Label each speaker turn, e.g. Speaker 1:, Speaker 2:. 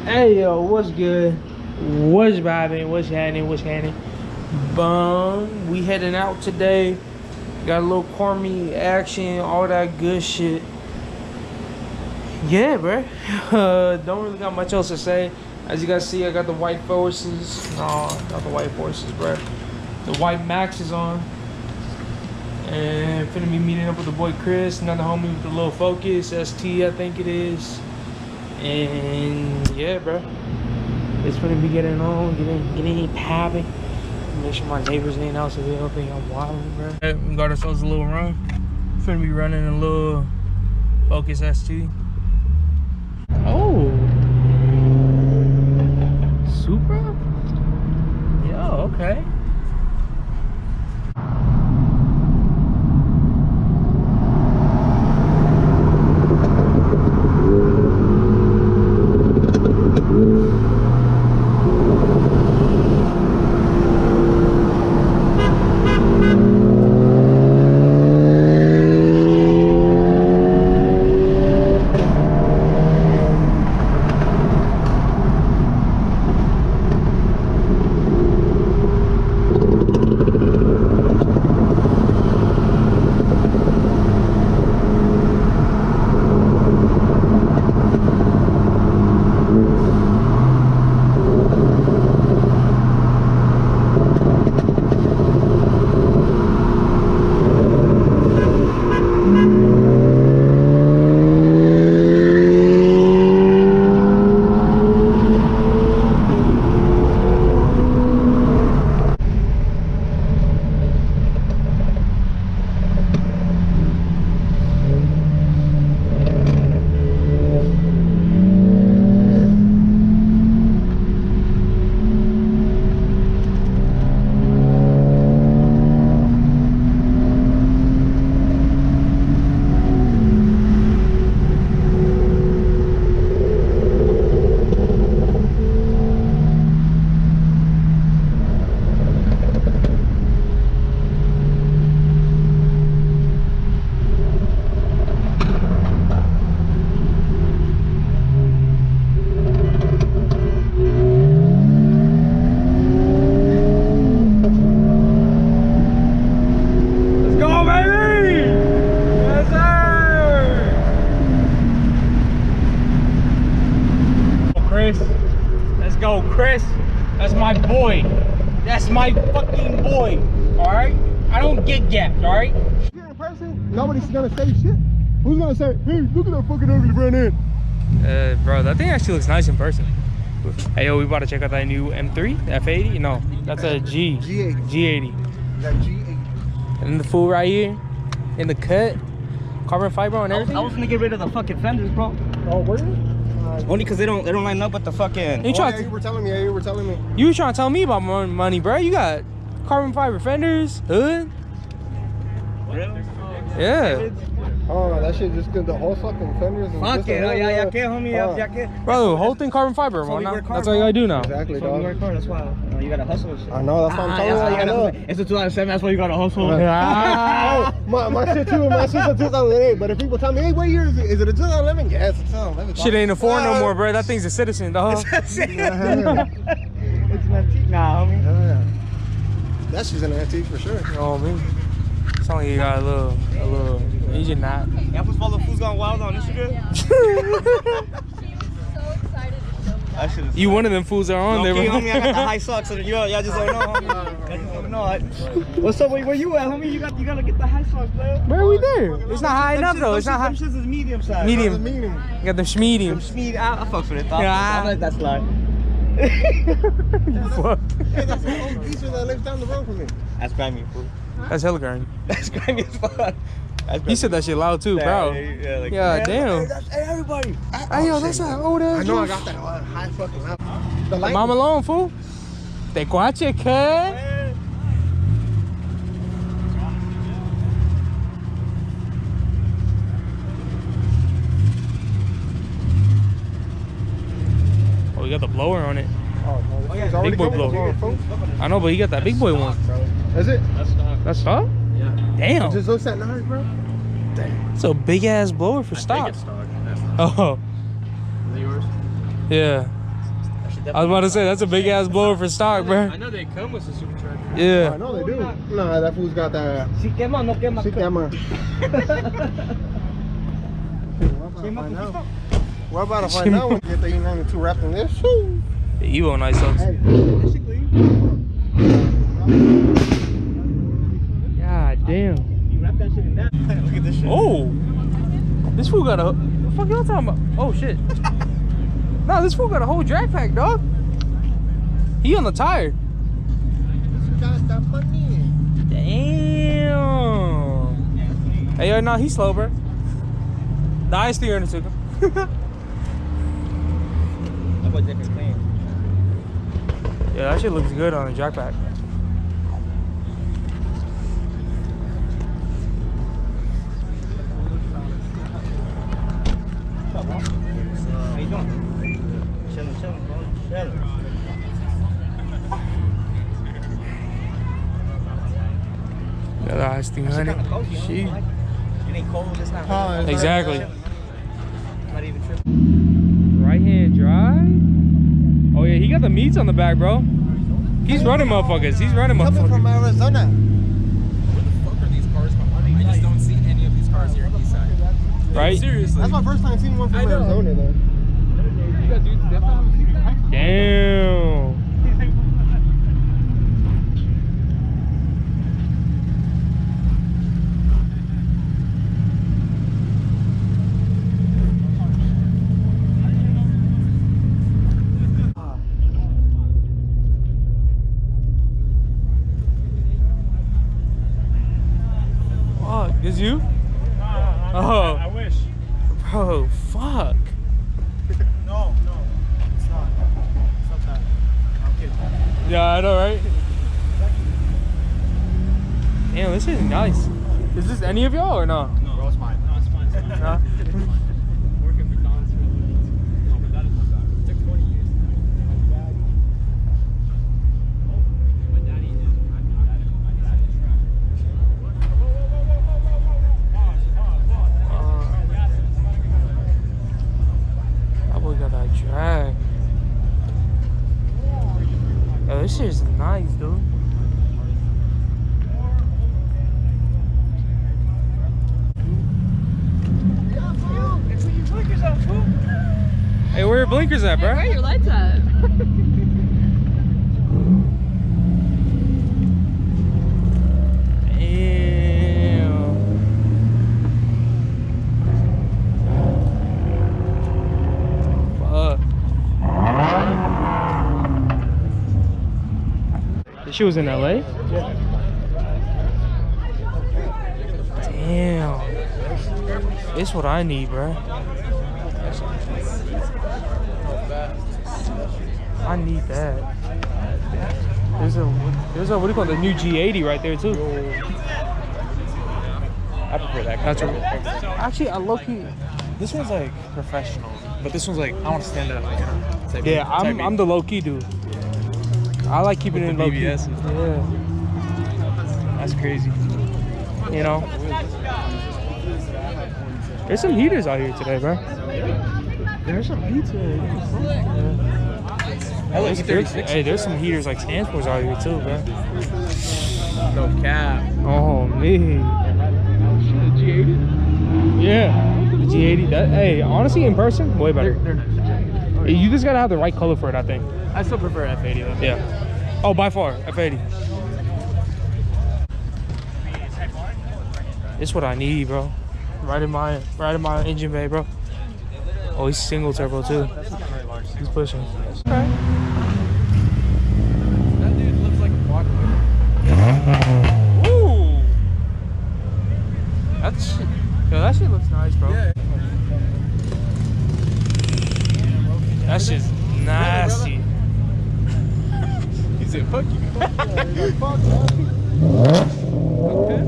Speaker 1: Hey yo, what's good? What's vibing? What's happening? What's happening? Bum, we heading out today. Got a little car meet action, all that good shit. Yeah, bro. Don't really got much else to say. As you guys see, I got the white forces. No, not the white forces, bro. The white Maxes on. And finna be meeting up with the boy Chris, another homie with the little Focus ST, I think it is. And yeah, bro, it's gonna be getting on, getting popping. Make sure my neighbors ain't out so they don't think I'm wilding, bro. We got ourselves a little run. Finna be running a little Focus ST. Oh, Supra? Yo, okay. Let's go, Chris. That's my boy. That's my fucking boy. All right. I don't get gapped. All right.
Speaker 2: Here in person, nobody's gonna say shit. Who's gonna say, "Hey, look at that fucking ugly front end"?
Speaker 1: Bro, that thing actually looks nice in person. Hey, yo, we about to check out that new M3, F80. No, that's a G80. G80.
Speaker 2: That G80.
Speaker 1: And then the fool right here, in the cut, carbon fiber on everything.
Speaker 3: I was gonna get rid of the fucking fenders, bro.
Speaker 2: Oh, where?
Speaker 3: Only because they don't line up with the fucking.
Speaker 2: You were telling me. Yeah, you were telling me.
Speaker 1: You were trying to tell me about money, bro. You got carbon fiber fenders, hood.
Speaker 3: Really?
Speaker 1: Yeah.
Speaker 2: Oh, that shit just good. The whole fucking fenders. And
Speaker 3: Fuck it. Yeah, can't, homie. Yeah, can't.
Speaker 1: Bro, the whole thing carbon fiber, man. That's all you gotta do now.
Speaker 2: Exactly,
Speaker 3: So
Speaker 2: dog.
Speaker 3: you work hard, that's why you gotta hustle and shit.
Speaker 2: I know. That's what I'm telling you.
Speaker 3: It's a 2007. That's why you gotta hustle.
Speaker 2: Oh, my shit too. My shit's a 2008. But if people tell me, "Hey, what year is it? Is it a 2011?" Yeah, it's a 2011.
Speaker 1: Shit ain't a foreign no more, bro. That thing's a citizen, dog.
Speaker 3: It's an antique now, homie.
Speaker 2: Yeah. That's just an antique for sure.
Speaker 1: You know what I mean? It's only you got a little engine knot.
Speaker 3: Y'all was following Who's Gone Wild on Instagram?
Speaker 4: She was so excited to show me.
Speaker 1: You one of them fools that are on there,
Speaker 3: Okay,
Speaker 1: bro.
Speaker 3: homie, I got the high socks, so y'all just don't know, homie. Y'all just don't know. What's up? Where you at, homie? You gotta get the high socks, bro.
Speaker 1: Where we there? It's not high enough though. It's not high.
Speaker 3: Them shits is medium size.
Speaker 1: Medium.
Speaker 2: Medium.
Speaker 1: You got them schmediums.
Speaker 3: Schmeed, I fuck with it.
Speaker 1: Yeah.
Speaker 3: I let that slide.
Speaker 1: You fucked.
Speaker 2: Hey, that's the old geezer that lives down the road from me.
Speaker 3: That's grimy, fool.
Speaker 1: That's hella grimy.
Speaker 3: That's grimy as fuck.
Speaker 1: He said that shit loud too, bro.
Speaker 3: Yeah, like,
Speaker 1: Yeah, damn.
Speaker 3: Hey, everybody.
Speaker 1: Hey, yo, that's that old ass.
Speaker 2: I know I got that high fucking loud. The light.
Speaker 1: Mama alone, fool. Te cuache, cut. Oh, we got the blower on it.
Speaker 2: Oh, yeah,
Speaker 1: Big boy blower. I know, but he got that big boy one.
Speaker 2: Is it?
Speaker 1: That's stock?
Speaker 3: Yeah.
Speaker 1: Damn.
Speaker 2: It just looks that nice, bro.
Speaker 1: It's a big ass blower for stock.
Speaker 3: stock.
Speaker 1: Oh.
Speaker 3: Is it yours?
Speaker 1: Yeah. I was about to say that's a big ass blower for stock, bro.
Speaker 5: I know they come with a supercharger.
Speaker 1: Yeah.
Speaker 2: I know they do. Nah, that fool's got that.
Speaker 3: Si quema, no quema.
Speaker 2: Si quema. We're about to find out when we get the E92 wrapped in this. Shoo.
Speaker 1: The Evo nice looks.
Speaker 2: Hey, basically.
Speaker 1: God damn.
Speaker 3: You wrap that shit in that. Look at this shit.
Speaker 1: Oh, this fool got a. What the fuck y'all talking about? Oh shit. No, this fool got a whole drag pack, dog. He on the tire.
Speaker 2: Got that money.
Speaker 1: Damn. Hey, yo, no, he's slow, bro. Nah, I ain't steering it to him.
Speaker 3: That boy different clean.
Speaker 1: Yeah, that shit looks good on the jack pack.
Speaker 3: How you doing? Chilling, bro. Chilling.
Speaker 1: Yeah, that's the
Speaker 3: It's
Speaker 1: honey.
Speaker 3: kind of cozy, huh?
Speaker 1: She.
Speaker 3: It ain't cold, it's not.
Speaker 2: Oh,
Speaker 1: Exactly.
Speaker 3: Not even tripping.
Speaker 1: Right hand drive. Oh yeah, he got the meats on the back, bro. He's running motherfuckers. He's running
Speaker 2: Coming from
Speaker 1: motherfuckers.
Speaker 2: Arizona.
Speaker 5: Where the fuck are these cars from? I just don't see any of these cars here east side.
Speaker 1: Right?
Speaker 5: Seriously.
Speaker 2: That's my first time seeing one from
Speaker 5: I know.
Speaker 2: Arizona, though.
Speaker 1: Damn. Fuck, is you? Oh.
Speaker 5: I wish.
Speaker 1: Bro, fuck.
Speaker 5: No, it's not. It's not that. I'm kidding.
Speaker 1: Yeah, I know, right? Damn, this is nice. Is this any of y'all or no?
Speaker 5: No, bro, it's fine. No, it's fine. It's fine.
Speaker 1: No?
Speaker 5: It's fine. Working at McDonald's for no, but that is not bad. It took 20 years. My dad. My daddy is.
Speaker 1: That boy got that drag. Yo, this shit is nice, dude. Hey, where your blinkers at, bro?
Speaker 4: Where are your lights at?
Speaker 1: Damn. Fuck. This shit was in LA? Damn. It's what I need, bro. I need that. There's a what do you call it? The new G80 right there too.
Speaker 5: I prefer that.
Speaker 1: That's actually I low key.
Speaker 5: This one's like professional, but this one's like I want to stand up. Like, type
Speaker 1: Yeah,
Speaker 5: type
Speaker 1: I'm the low key dude. I like keeping it in low key.
Speaker 5: BBS.
Speaker 1: Yeah,
Speaker 5: That's crazy.
Speaker 1: you know. There's some heaters out here today, bro. There's some heaters. Hey, there's some heaters like Stanfords out here too, bro.
Speaker 5: No cap.
Speaker 1: Oh me.
Speaker 5: G80.
Speaker 1: Yeah, the G80. That hey, honestly, in person, way better.
Speaker 5: They're nice.
Speaker 1: You just gotta have the right color for it, I think.
Speaker 5: I still prefer F80 though.
Speaker 1: Yeah. Oh, by far, F80. It's what I need, bro. Right in my engine bay, bro. Oh, he's single turbo too. He's pushing. Okay.
Speaker 5: That dude looks like a block.
Speaker 1: Ooh. That shit looks nice, bro.
Speaker 5: Yeah.
Speaker 1: That shit's nasty.
Speaker 5: He said, "Fuck you."
Speaker 2: Fuck,
Speaker 5: Okay.